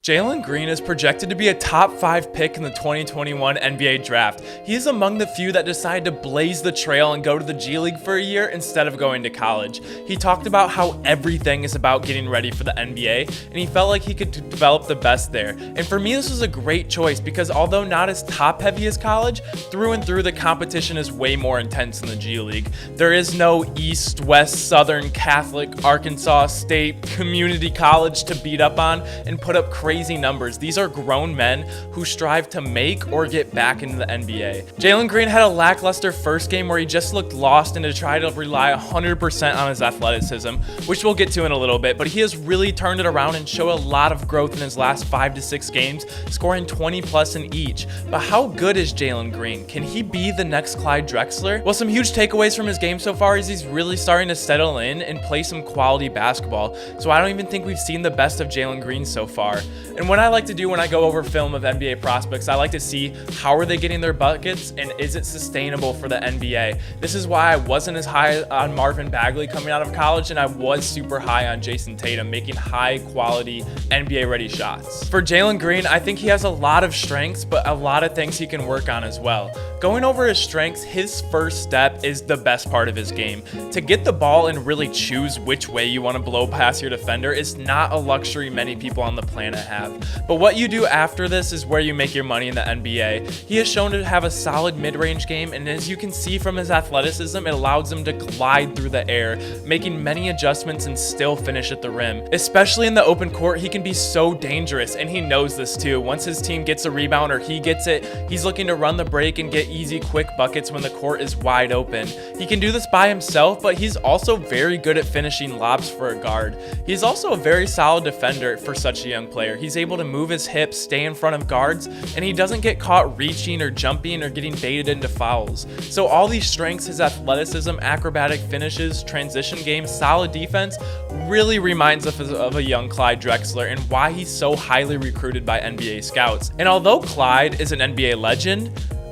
Jalen Green is projected to be a top 5 pick in the 2021 NBA draft. He is among the few that decided to blaze the trail and go to the G League for a year instead of going to college. He talked about how everything is about getting ready for the NBA, and he felt like he could develop the best there. And for me, this was a great choice because although not as top heavy as college, through and through the competition is way more intense in the G League. There is no East, West, Southern, Catholic, Arkansas State, community college to beat up on and put up crazy numbers. These are grown men who strive to make or get back into the NBA. Jalen Green had a lackluster first game where he just looked lost and to try to rely 100% on his athleticism, which we'll get to in a little bit, but he has really turned it around and showed a lot of growth in his last 5 to 6 games, scoring 20 plus in each. But how good is Jalen Green? Can he be the next Clyde Drexler? Well, some huge takeaways from his game so far is he's really starting to settle in and play some quality basketball. So I don't even think we've seen the best of Jalen Green so far. And what I like to do when I go over film of NBA prospects, I like to see how are they getting their buckets and is it sustainable for the NBA. This is why I wasn't as high on Marvin Bagley coming out of college, and I was super high on Jason Tatum, making high quality NBA ready shots. For Jalen Green, I think he has a lot of strengths, but a lot of things he can work on as well. Going over his strengths, his first step is the best part of his game. To get the ball and really choose which way you want to blow past your defender is not a luxury many people on the planet have. But what you do after this is where you make your money in the NBA. He has shown to have a solid mid-range game, and as you can see from his athleticism, it allows him to glide through the air, making many adjustments and still finish at the rim. Especially in the open court, he can be so dangerous, and he knows this too. Once his team gets a rebound or he gets it, he's looking to run the break and get easy, quick buckets when the court is wide open. He can do this by himself, but he's also very good at finishing lobs for a guard. He's also a very solid defender for such a young player. He's able to move his hips, stay in front of guards, and he doesn't get caught reaching or jumping or getting baited into fouls. So all these strengths, his athleticism, acrobatic finishes, transition game, solid defense, really reminds us of a young Clyde Drexler and why he's so highly recruited by NBA scouts. And although Clyde is an NBA legend,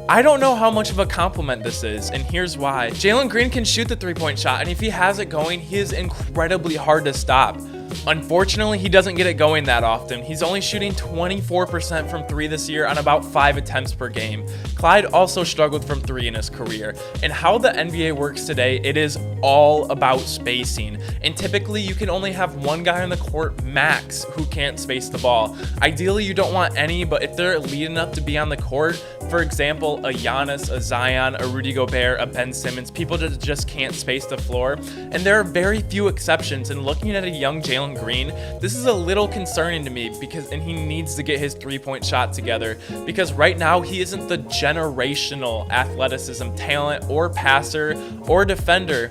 I don't know how much of a compliment this is, and here's why. Jalen Green can shoot the three-point shot, and if he has it going, he is incredibly hard to stop. Unfortunately, he doesn't get it going that often. He's only shooting 24% from 3 this year on about 5 attempts per game. Clyde also struggled from 3 in his career. And how the NBA works today, it is all about spacing. And typically, you can only have one guy on the court max who can't space the ball. Ideally, you don't want any, but if they're elite enough to be on the court, for example, a Giannis, a Zion, a Rudy Gobert, a Ben Simmons, people that just can't space the floor. And there are very few exceptions. And looking at a young Jalen Green, this is a little concerning to me and he needs to get his three-point shot together because right now he isn't the generational athleticism, talent, or passer or defender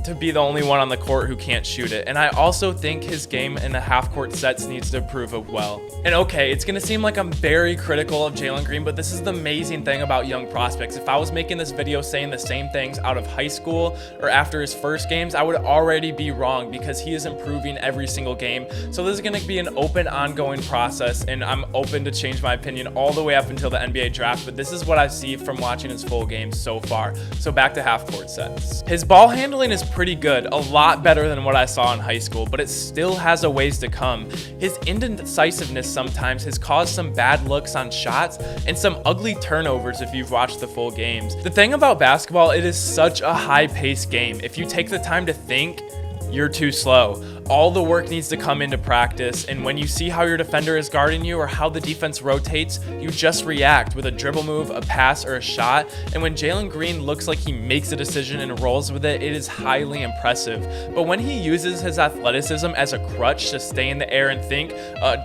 to be the only one on the court who can't shoot it. And I also think his game in the half-court sets needs to improve as well. And okay, it's gonna seem like I'm very critical of Jalen Green, but this is the amazing thing about young prospects. If I was making this video saying the same things out of high school or after his first games, I would already be wrong because he is improving every single game. So this is gonna be an open, ongoing process, and I'm open to change my opinion all the way up until the NBA draft, but this is what I see from watching his full games so far. So back to half-court sets. His ball handling is pretty good, a lot better than what I saw in high school, but it still has a ways to come. His indecisiveness sometimes has caused some bad looks on shots and some ugly turnovers if you've watched the full games. The thing about basketball, it is such a high-paced game. If you take the time to think, you're too slow. All the work needs to come into practice, and when you see how your defender is guarding you or how the defense rotates, you just react with a dribble move, a pass, or a shot. And when Jalen Green looks like he makes a decision and rolls with it, it is highly impressive. But when he uses his athleticism as a crutch to stay in the air and think,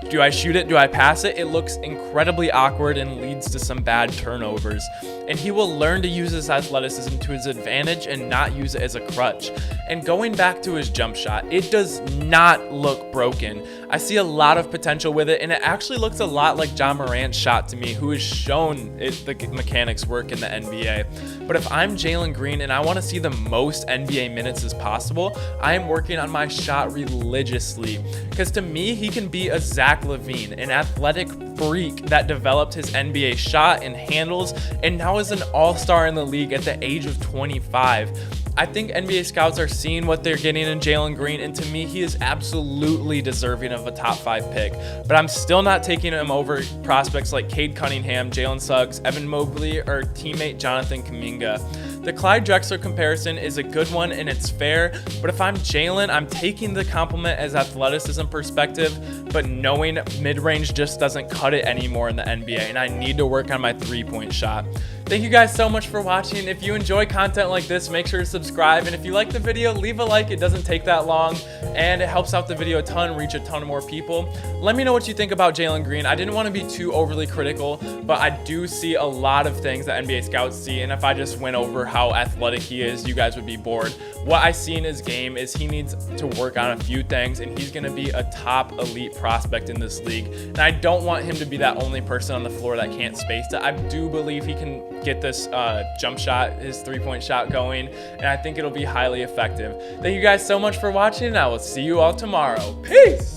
do I shoot it, do I pass it, it looks incredibly awkward and leads to some bad turnovers. And he will learn to use his athleticism to his advantage and not use it as a crutch. And going back to his jump shot, it does not look broken. I see a lot of potential with it, and it actually looks a lot like Ja Morant's shot to me, who has shown the mechanics work in the NBA. But if I'm Jalen Green and I want to see the most NBA minutes as possible, I am working on my shot religiously. Because to me, he can be a Zach LaVine, an athletic freak that developed his NBA shot and handles, and now is an all-star in the league at the age of 25. I think NBA scouts are seeing what they're getting in Jalen Green, and to me, he is absolutely deserving of a top 5 pick. But I'm still not taking him over prospects like Cade Cunningham, Jalen Suggs, Evan Mobley, or teammate Jonathan Kuminga. The Clyde Drexler comparison is a good one and it's fair, but if I'm Jalen, I'm taking the compliment as athleticism perspective, but knowing mid-range just doesn't cut it anymore in the NBA, and I need to work on my three-point shot. Thank you guys so much for watching. If you enjoy content like this, make sure to subscribe, and if you like the video, leave a like. It doesn't take that long, and it helps out the video a ton, reach a ton more people. Let me know what you think about Jalen Green. I didn't want to be too overly critical, but I do see a lot of things that NBA scouts see, and if I just went over how athletic he is, you guys would be bored. What I see in his game is he needs to work on a few things, and he's going to be a top elite prospect in this league. And I don't want him to be that only person on the floor that can't space it. I do believe he can get this jump shot, his three-point shot going, and I think it'll be highly effective. Thank you guys so much for watching, and I will see you all tomorrow. Peace!